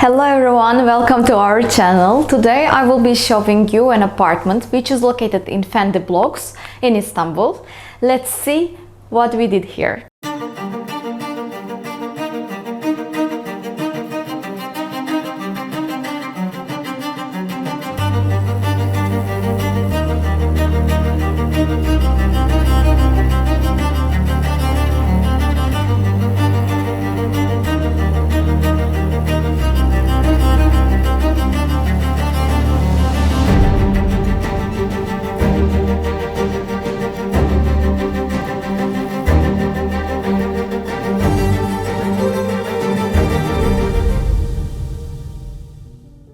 Hello everyone, welcome to our channel. Today I will be showing you an apartment which is located in Fendi blocks in Istanbul. Let's see what we did here.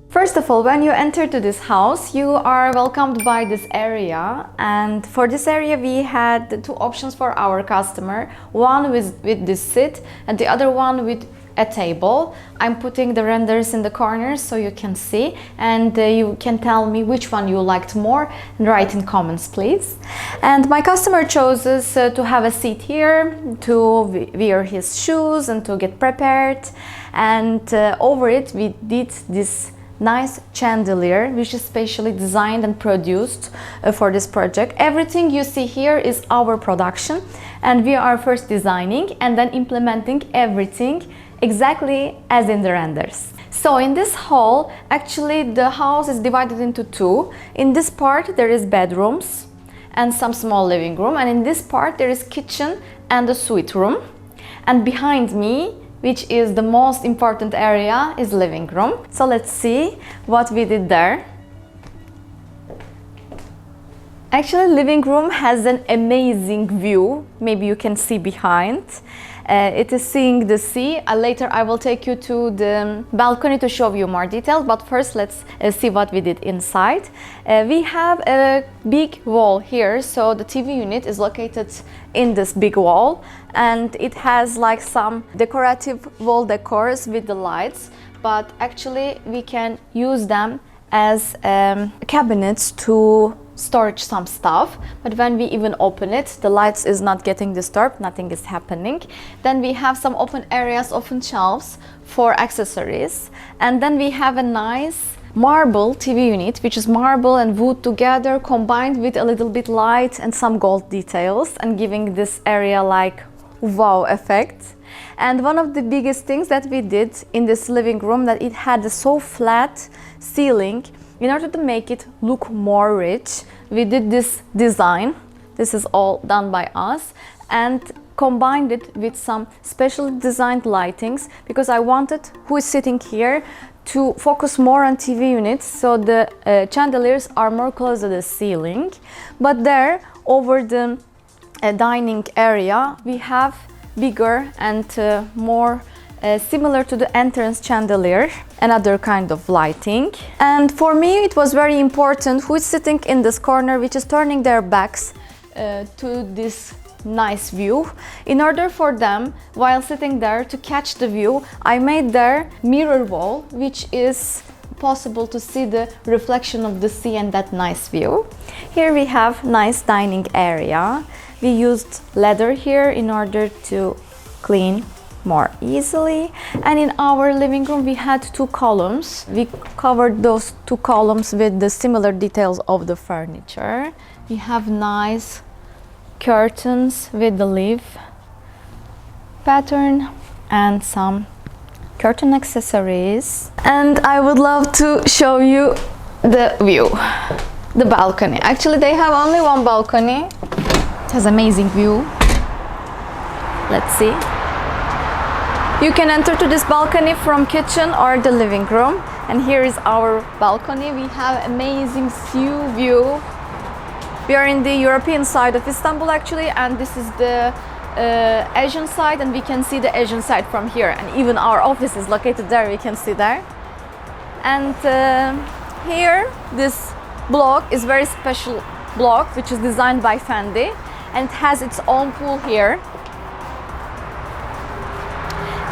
First of all, when you enter to this house, you are welcomed by this area, and for this area we had two options for our customer. One with this seat and the other one with a table. I'm putting the renders in the corners so you can see, and you can tell me which one you liked more and write in comments please. And my customer chooses to have a seat here, to wear his shoes and to get prepared, and over it we did this nice chandelier which is specially designed and produced for this project. Everything you see here is our production, and we are first designing and then implementing everything exactly as in the renders. So in this hall, actually the house is divided into two. In this part there is bedrooms and some small living room, and in this part there is kitchen and a suite room, and behind me, which is the most important area, is living room. So let's see what we did there. Actually, living room has an amazing view. Maybe you can see behind. It is seeing the sea. Later I will take you to the balcony to show you more details, but first let's see what we did inside. We have a big wall here, so the TV unit is located in this big wall, and it has like some decorative wall decors with the lights, but actually we can use them as cabinets to storage some stuff. But when we even open it, the lights is not getting disturbed, nothing is happening. Then we have some open areas, open shelves for accessories, and then we have a nice marble TV unit, which is marble and wood together combined with a little bit light and some gold details, and giving this area like wow effect. And one of the biggest things that we did in this living room, that it had a so flat ceiling. In order to make it look more rich, we did this design. This is all done by us, and combined it with some specially designed lightings, because I wanted who is sitting here to focus more on TV units, so the chandeliers are more close to the ceiling. But there, over the dining area, we have bigger and more similar to the entrance chandelier, another kind of lighting. And for me it was very important who is sitting in this corner, which is turning their backs to this nice view. In order for them, while sitting there, to catch the view, I made their mirror wall, which is possible to see the reflection of the sea and that nice view. Here we have nice dining area. We used leather here in order to clean more easily. And in our living room we had two columns. We covered those two columns with the similar details of the furniture. We have nice curtains with the leaf pattern and some curtain accessories. And I would love to show you the view, the balcony. Actually they have only one balcony. It has amazing view. Let's see. You can enter to this balcony from kitchen or the living room, and here is our balcony. We have amazing sea view. We are in the European side of Istanbul actually, and this is the Asian side, and we can see the Asian side from here, and even our office is located there, we can see there. And here this block is very special block, which is designed by Fendi, and it has its own pool here.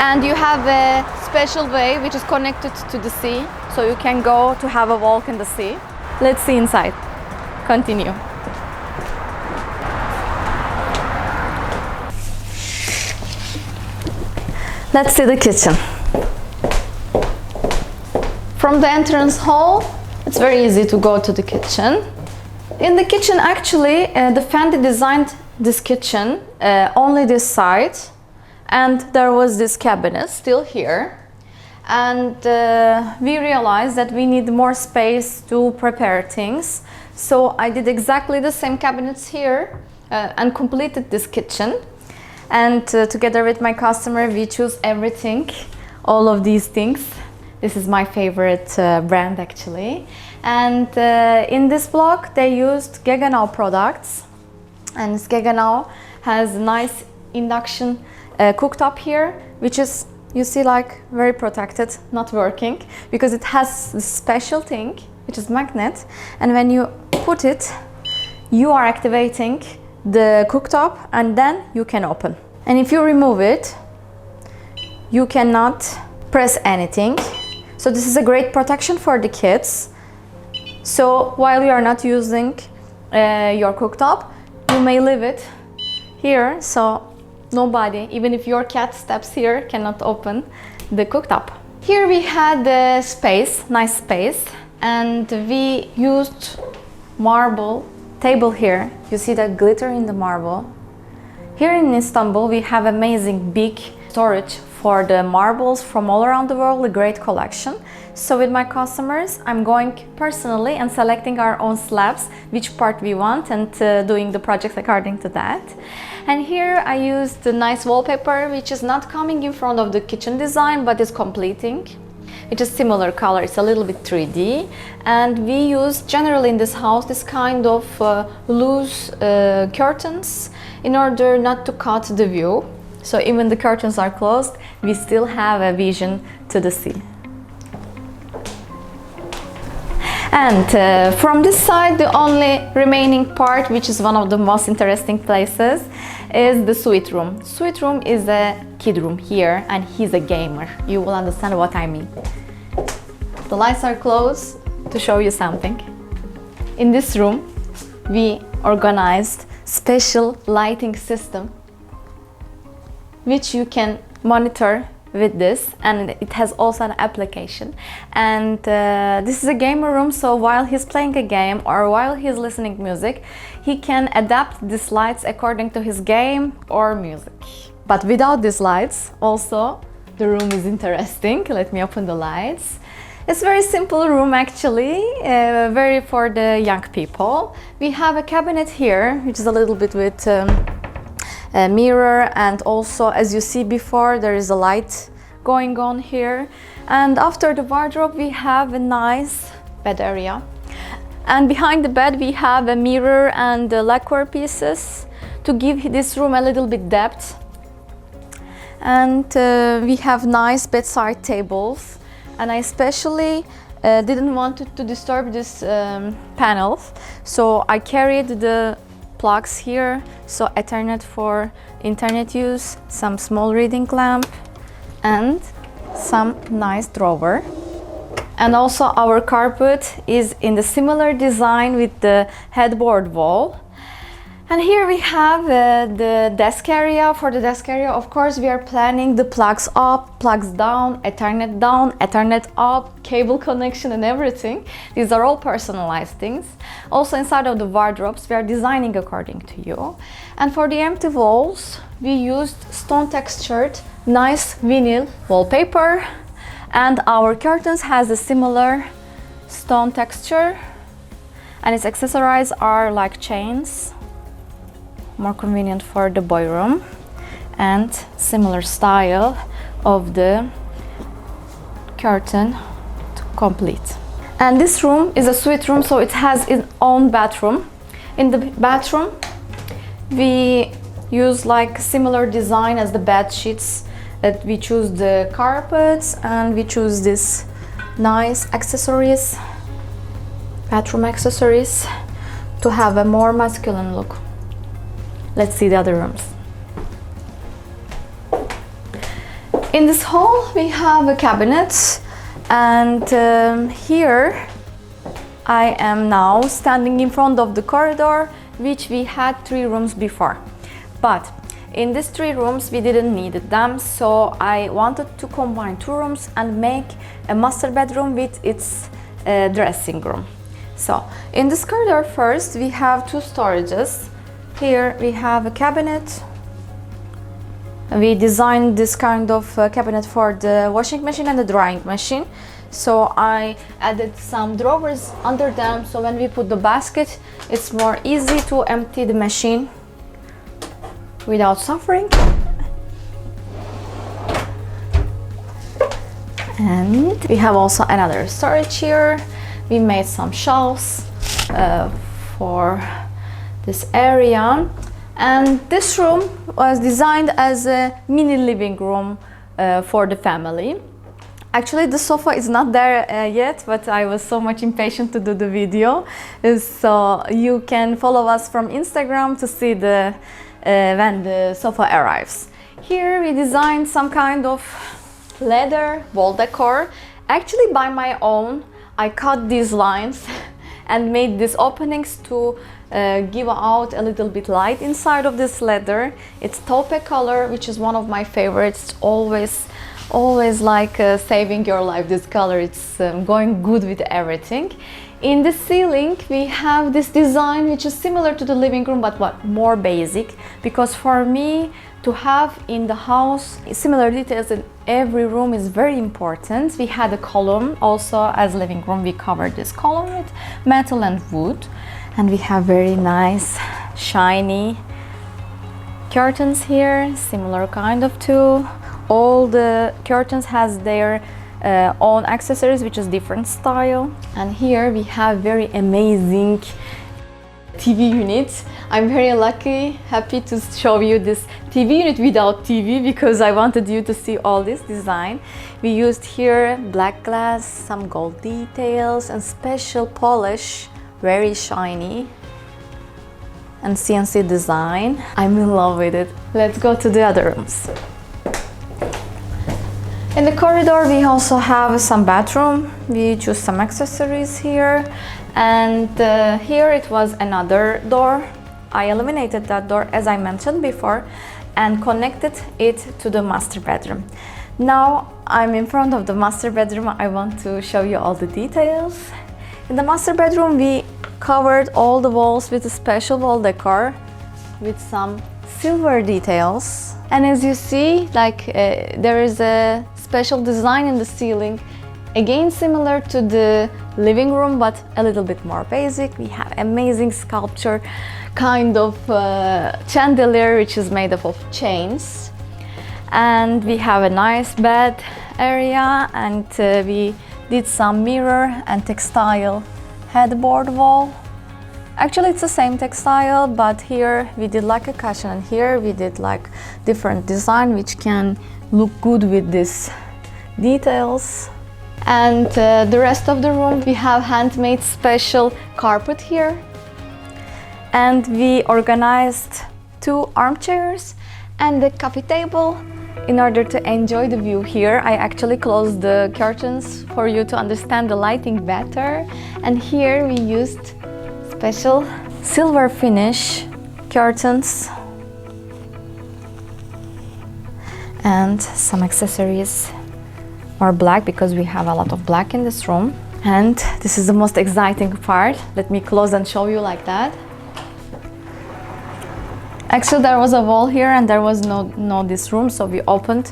And you have a special way which is connected to the sea, so you can go to have a walk in the sea. Let's see inside. Continue. Let's see the kitchen. From the entrance hall, it's very easy to go to the kitchen. In the kitchen, actually, the Fendi designed this kitchen, only this side, and there was this cabinet still here. And we realized that we need more space to prepare things. So I did exactly the same cabinets here and completed this kitchen. And together with my customer, we choose everything, all of these things. This is my favorite brand actually. And in this block, they used Gaggenau products. And this Gaggenau has a nice induction cooktop here, which is, you see, like very protected, not working, because it has this special thing, which is magnet. And when you put it, you are activating the cooktop and then you can open. And if you remove it, you cannot press anything. So this is a great protection for the kids. So while you are not using your cooktop, you may leave it here, so nobody, even if your cat steps here, cannot open the cooktop. Here we had the space, nice space, and we used marble table here. You see that glitter in the marble. Here in Istanbul, we have amazing big storage for the marbles from all around the world, a great collection. So with my customers, I'm going personally and selecting our own slabs, which part we want, and doing the project according to that. And here I used the nice wallpaper, which is not coming in front of the kitchen design, but is completing. It is similar color, it's a little bit 3D. And we use generally in this house this kind of loose curtains in order not to cut the view. So even the curtains are closed, we still have a vision to the sea. And from this side, the only remaining part, which is one of the most interesting places, is the suite room. Suite room is a kid room here, and he's a gamer. You will understand what I mean. The lights are closed to show you something. In this room, we organized special lighting system, which you can monitor with this, and it has also an application. And this is a gamer room, so while he's playing a game or while he's listening music, he can adapt these lights according to his game or music. But without these lights, also the room is interesting. Let me open the lights. It's a very simple room actually, very for the young people. We have a cabinet here, which is a little bit with a mirror, and also, as you see before, there is a light going on here. And after the wardrobe, we have a nice bed area. And behind the bed, we have a mirror and lacquer pieces to give this room a little bit depth. And we have nice bedside tables. And I especially didn't want to disturb this panel, so I carried the plugs here, so Ethernet for internet use, some small reading lamp, and some nice drawer. And also our carpet is in the similar design with the headboard wall. And here we have the desk area. For the desk area, of course, we are planning the plugs up, plugs down, Ethernet up, cable connection and everything. These are all personalized things. Also inside of the wardrobes, we are designing according to you. And for the empty walls, we used stone textured, nice vinyl wallpaper. And our curtains has a similar stone texture. And its accessories are like chains, more convenient for the boy room, and similar style of the curtain to complete. And this room is a suite room, so it has its own bathroom. In the bathroom, we use like similar design as the bed sheets, that we choose the carpets and we choose this nice accessories, bathroom accessories, to have a more masculine look. Let's see the other rooms. In this hall, we have a cabinet, and here I am now standing in front of the corridor, which we had 3 rooms before. But In these 3 rooms we didn't need them, so I wanted to combine 2 rooms and make a master bedroom with its dressing room. So in this corridor first we have 2 storages. Here we have a cabinet. We designed this kind of cabinet for the washing machine and the drying machine. So I added some drawers under them, so when we put the basket, it's more easy to empty the machine without suffering. And we have also another storage here. We made some shelves for this area. And this room was designed as a mini living room for the family. Actually, the sofa is not there yet, but I was so much impatient to do the video. So you can follow us from Instagram to see when the sofa arrives. Here we designed some kind of leather wall decor. Actually, by my own, I cut these lines and made these openings to give out a little bit light inside of this leather. It's taupe color, which is one of my favorites. Always like saving your life, this color. It's going good with everything. In the ceiling we have this design which is similar to the living room, but more basic, because for me to have in the house similar details in every room is very important. We had a column also as living room. We covered this column with metal and wood, and we have very nice shiny curtains here, similar kind of too. All the curtains has their own accessories, which is different style. And here we have very amazing TV unit. I'm very happy to show you this TV unit without TV, because I wanted you to see all this design. We used here black glass, some gold details and special polish, very shiny, and CNC design. I'm in love with it. Let's go to the other rooms. In the corridor we also have some bathroom. We choose some accessories here, and here it was another door. I eliminated that door, as I mentioned before, and connected it to the master bedroom. Now I'm in front of the master bedroom. I want to show you all the details. In the master bedroom we covered all the walls with a special wall decor with some silver details. And as you see, there is a special design in the ceiling, again similar to the living room but a little bit more basic. We have amazing sculpture kind of chandelier which is made up of chains, and we have a nice bed area, and we did some mirror and textile headboard wall. Actually it's the same textile, but here we did like a cushion, and here we did like different design which can look good with these details. And the rest of the room we have handmade special carpet here, and we organized 2 armchairs and the coffee table in order to enjoy the view here. I actually closed the curtains for you to understand the lighting better, and here we used special silver finish curtains and some accessories are black because we have a lot of black in this room. And this is the most exciting part. Let me close and show you like that. Actually there was a wall here and there was no this room, so we opened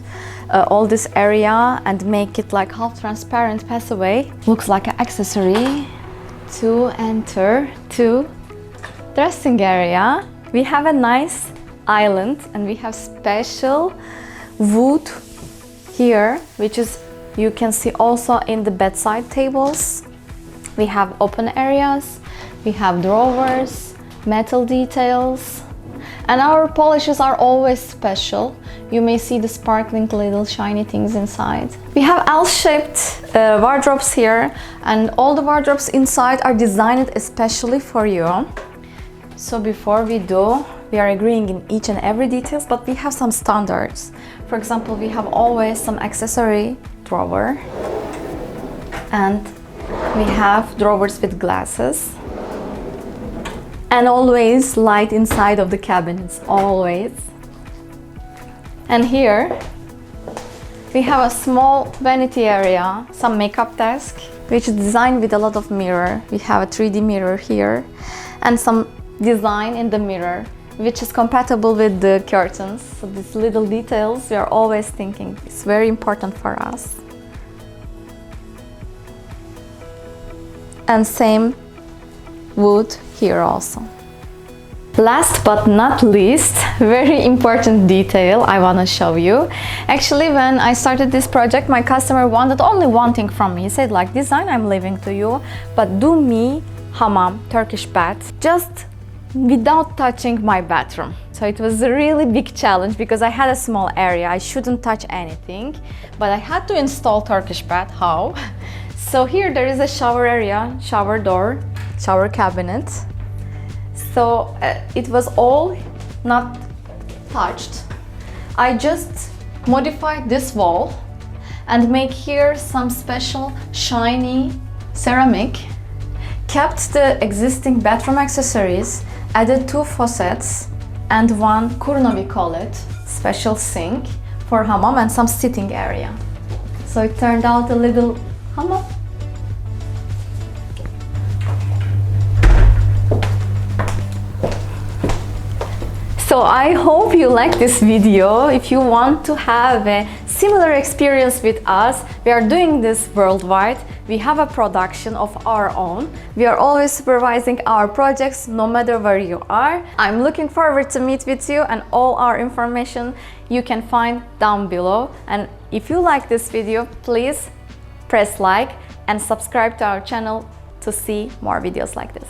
all this area and make it like half transparent passageway. Looks like an accessory to enter to dressing area. We have a nice island and we have special wood here, which is you can see also in the bedside tables. We have open areas, we have drawers, metal details, and our polishes are always special. You may see the sparkling little shiny things inside. We have L-shaped wardrobes here, and all the wardrobes inside are designed especially for you. So before we are agreeing in each and every details, but we have some standards. For example, we have always some accessory drawer, and we have drawers with glasses, and always light inside of the cabinets, always. And here we have a small vanity area, some makeup desk, which is designed with a lot of mirror. We have a 3D mirror here and some design in the mirror, which is compatible with the curtains. So these little details we are always thinking is very important for us. And same wood here also. Last but not least, very important detail I want to show you. Actually, when I started this project, my customer wanted only one thing from me. He said, like, design I'm leaving to you, but do me hammam, Turkish bath, just without touching my bathroom. So it was a really big challenge because I had a small area, I shouldn't touch anything, but I had to install Turkish bath. How? So here there is a shower area, shower door, shower cabinet. So it was all not touched. I just modified this wall and make here some special shiny ceramic, kept the existing bathroom accessories, added 2 faucets and 1 kurna, we call it, special sink for hammam, and some sitting area. So it turned out a little hammam. So I hope you like this video. If you want to have a similar experience with us, we are doing this worldwide. We have a production of our own. We are always supervising our projects no matter where you are. I'm looking forward to meet with you, and all our information you can find down below. And if you like this video, please press like and subscribe to our channel to see more videos like this.